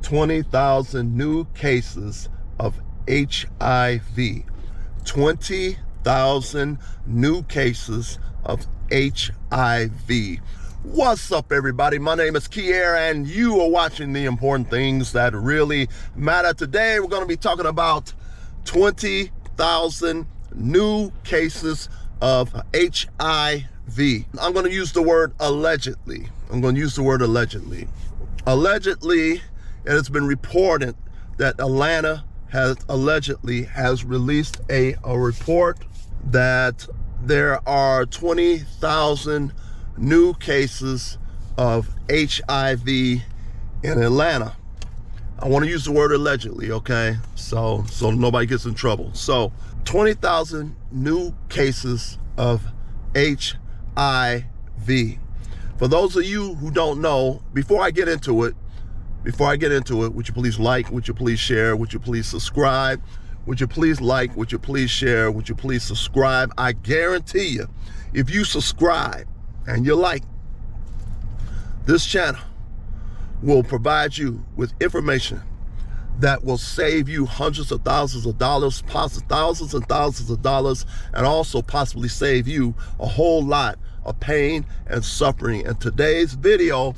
20,000 new cases of HIV. 20,000 new cases of HIV. What's up, everybody? My name is Kier, and you are watching the important things that really matter. Today, we're going to be talking about 20,000 new cases of HIV. I'm going to use the word allegedly. Allegedly, it has been reported that Atlanta has released a report that there are 20,000 new cases of HIV in Atlanta. I want to use the word allegedly, okay? So nobody gets in trouble. So 20,000 new cases of HIV. For those of you who don't know, before I get into it, would you please like, would you please share, would you please subscribe? Would you please like, would you please share, would you please subscribe? I guarantee you, if you subscribe and you like, this channel will provide you with information that will save you hundreds of thousands of dollars, possibly thousands and thousands of dollars, and also possibly save you a whole lot of pain and suffering. And today's video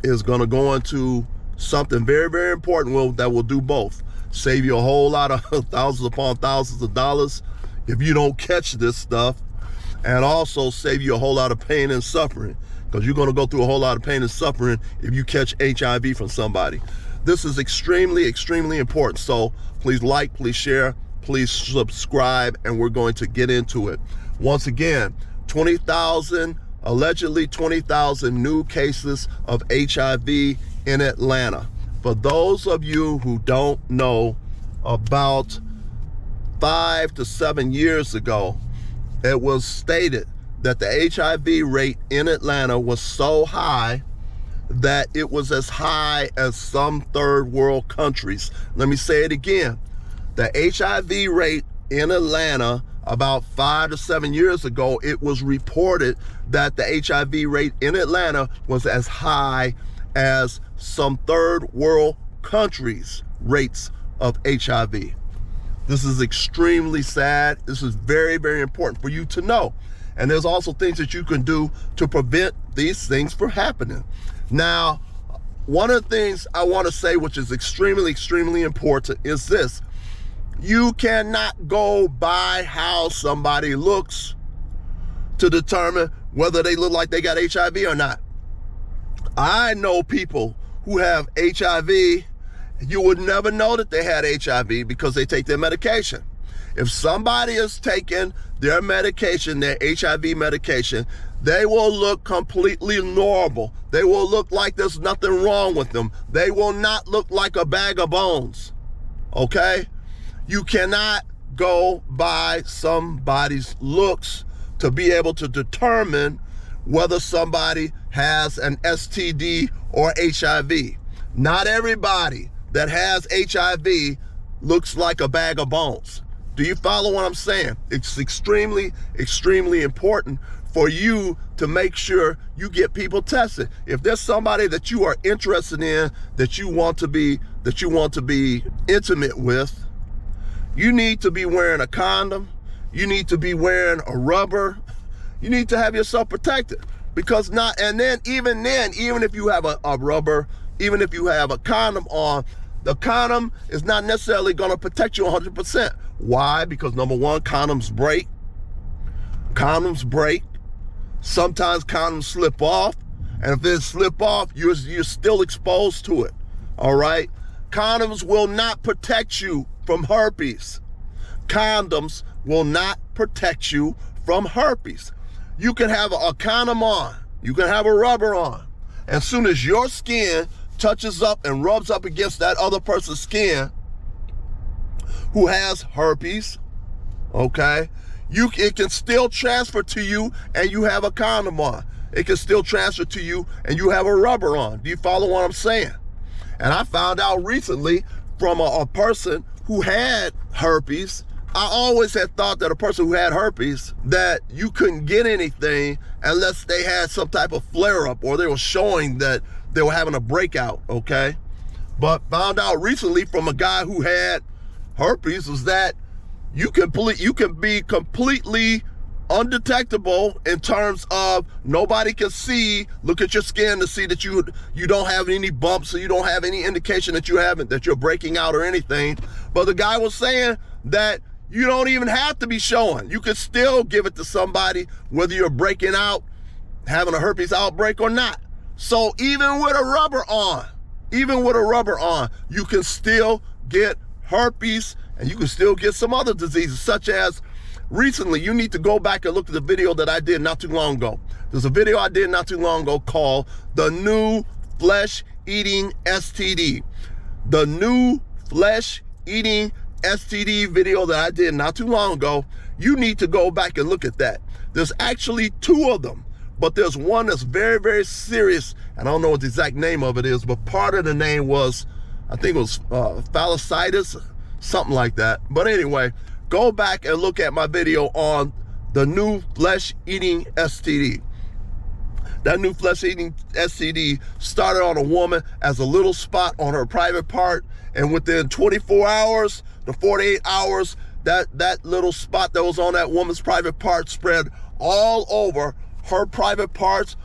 is going to go into something very, very important that will do both. Save you a whole lot of thousands upon thousands of dollars if you don't catch this stuff, and also save you a whole lot of pain and suffering, because you're going to go through a whole lot of pain and suffering if you catch HIV from somebody. This is extremely, extremely important. So please like, please share, please subscribe, and we're going to get into it. Once again, allegedly 20,000 new cases of HIV in Atlanta. For those of you who don't know, about 5 to 7 years ago, it was stated that the HIV rate in Atlanta was so high that it was as high as some third world countries. Let me say it again. The HIV rate in Atlanta about 5 to 7 years ago, it was reported that the HIV rate in Atlanta was as high as some third world countries' rates of HIV. This is extremely sad. This is very, very important for you to know. And there's also things that you can do to prevent these things from happening. Now, one of the things I want to say, which is extremely, extremely important, is this. You cannot go by how somebody looks to determine whether they look like they got HIV or not. I know people who have HIV, you would never know that they had HIV because they take their medication. If somebody is taking their medication, their HIV medication, they will look completely normal. They will look like there's nothing wrong with them. They will not look like a bag of bones, okay? You cannot go by somebody's looks to be able to determine whether somebody has an STD or HIV. Not everybody that has HIV looks like a bag of bones. Do you follow what I'm saying? It's extremely, extremely important for you to make sure you get people tested. If there's somebody that you are interested in, that you want to be intimate with, you need to be wearing a condom. You need to be wearing a rubber. You need to have yourself protected, because even if you have a rubber, even if you have a condom on, the condom is not necessarily going to protect you 100%. Why? Because number one, condoms break. Sometimes condoms slip off, and if they slip off, you're still exposed to it. All right? Condoms will not protect you from herpes. Condoms will not protect you from herpes. You can have a condom on, you can have a rubber on. As soon as your skin touches up and rubs up against that other person's skin who has herpes, okay, it can still transfer to you and you have a condom on. It can still transfer to you and you have a rubber on. Do you follow what I'm saying? And I found out recently from a person who had herpes. I always had thought that a person who had herpes, that you couldn't get anything unless they had some type of flare-up or they were showing that they were having a breakout, okay? but found out recently from a guy who had herpes is that you can be completely undetectable in terms of nobody can look at your skin to see that you don't have any bumps, or you don't have any indication that you're breaking out or anything. But the guy was saying that you don't even have to be showing. You could still give it to somebody whether you're breaking out, having a herpes outbreak or not. So even with a rubber on, you can still get herpes, and you can still get some other diseases, such as recently. You need to go back and look at the video that I did not too long ago. There's a video I did not too long ago called The New Flesh-Eating STD. The New Flesh-Eating STD video that I did not too long ago. You need to go back and look at that. There's actually 2 of them, but there's one that's very, very serious. And I don't know what the exact name of it is, but part of the name was, I think it was phallocytis, something like that. But anyway, go back and look at my video on the new flesh-eating STD. That new flesh-eating STD started on a woman as a little spot on her private part, and within 24 hours to 48 hours, that little spot that was on that woman's private part spread all over her private parts,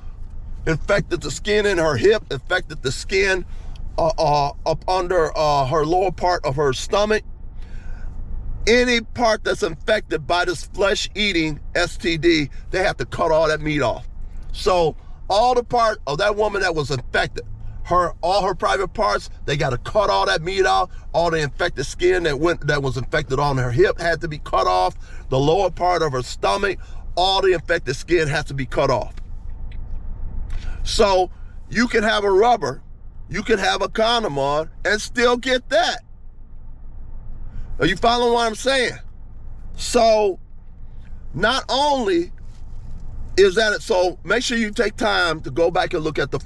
infected the skin in her hip, infected the skin up under her lower part of her stomach. Any part that's infected by this flesh-eating STD, they have to cut all that meat off. So all the part of that woman that was infected, all her private parts, they got to cut all that meat off. All the infected skin that was infected on her hip had to be cut off. The lower part of her stomach, all the infected skin has to be cut off. So you can have a rubber, you can have a condom on and still get that. Are you following what I'm saying? So not only is that it, so make sure you take time to go back and look at the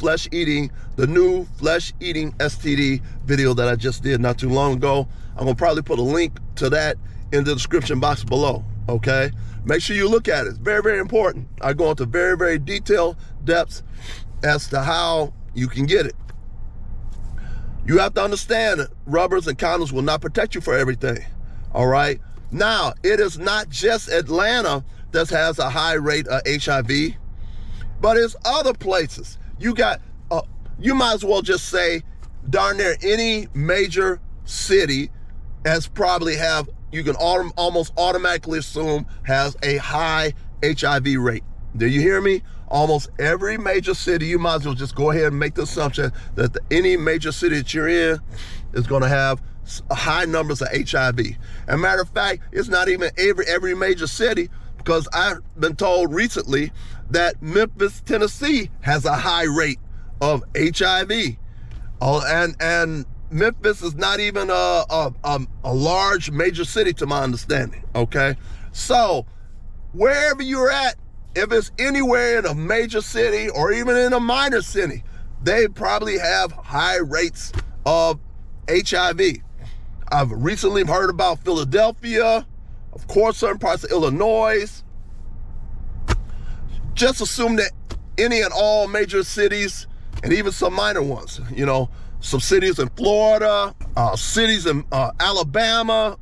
new flesh-eating STD video that I just did not too long ago. I'm gonna probably put a link to that in the description box below, okay? Make sure you look at it. It's very, very important. I go into very, very detailed depths as to how you can get it. You have to understand that rubbers and condoms will not protect you for everything, all right? Now, it is not just Atlanta that has a high rate of HIV, but it's other places. You might as well just say darn near any major city has probably you can almost automatically assume has a high HIV rate. Do you hear me? Almost every major city, you might as well just go ahead and make the assumption that any major city that you're in is going to have high numbers of HIV. As a matter of fact, it's not even every major city, because I've been told recently that Memphis, Tennessee has a high rate of HIV. And Memphis is not even a large major city to my understanding, okay? So wherever you're at, if it's anywhere in a major city or even in a minor city, they probably have high rates of HIV. I've recently heard about Philadelphia, of course, certain parts of Illinois. Just assume that any and all major cities, and even some minor ones, some cities in Florida, cities in Alabama,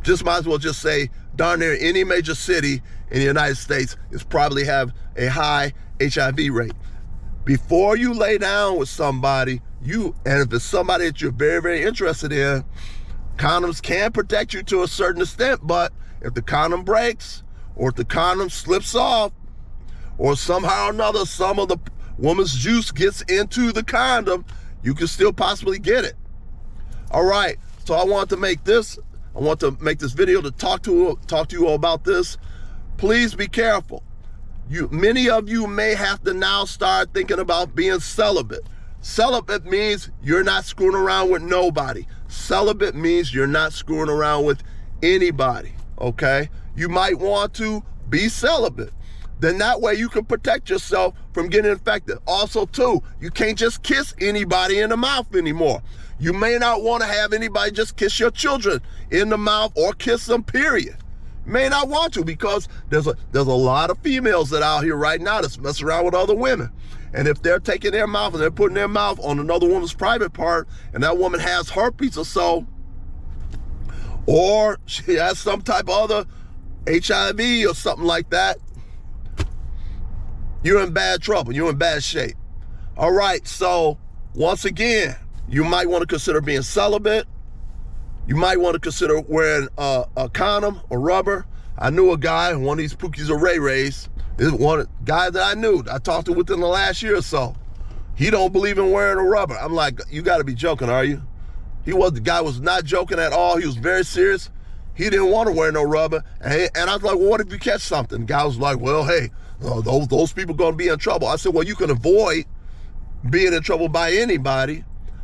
just might as well just say darn near any major city in the United States is probably have a high HIV rate. Before you lay down with somebody, and if it's somebody that you're very, very interested in, condoms can protect you to a certain extent, but if the condom breaks, or if the condom slips off, or somehow or another some of the woman's juice gets into the condom, you can still possibly get it. All right, so I want to make this video to talk to you all about this. Please be careful. Many of you may have to now start thinking about being celibate. Celibate means you're not screwing around with nobody. Celibate means you're not screwing around with anybody, okay? You might want to be celibate. Then that way you can protect yourself from getting infected. Also, too, you can't just kiss anybody in the mouth anymore. You may not want to have anybody just kiss your children in the mouth or kiss them, period. You may not want to, because there's a lot of females that are out here right now that's messing around with other women. And if they're taking their mouth and they're putting their mouth on another woman's private part, and that woman has herpes or so, or she has some type of other HIV or something like that, you're in bad trouble. You're in bad shape. All right, so once again, you might want to consider being celibate. You might want to consider wearing a condom or rubber. I knew a guy, one of these Pookies or Ray Rays, is one guy that I knew, I talked to within the last year or so. He don't believe in wearing a rubber. I'm like, you got to be joking, are you? The guy was not joking at all. He was very serious. He didn't want to wear no rubber. And I was like, well, what if you catch something? The guy was like, well, hey, those people going to be in trouble. I said, well, you can avoid being in trouble by anybody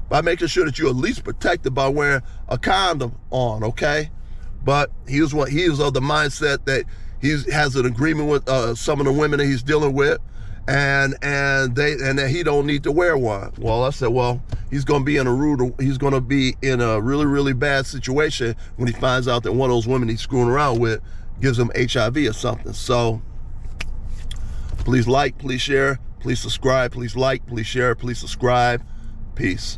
by making sure that you're at least protected by wearing a condom on, okay? But he is of the mindset that he has an agreement with some of the women that he's dealing with, and that he don't need to wear one. Well, I said, well, he's going to be in a really, really bad situation when he finds out that one of those women he's screwing around with gives him HIV or something. So please like, please share, please subscribe, please like, please share, please subscribe. Peace.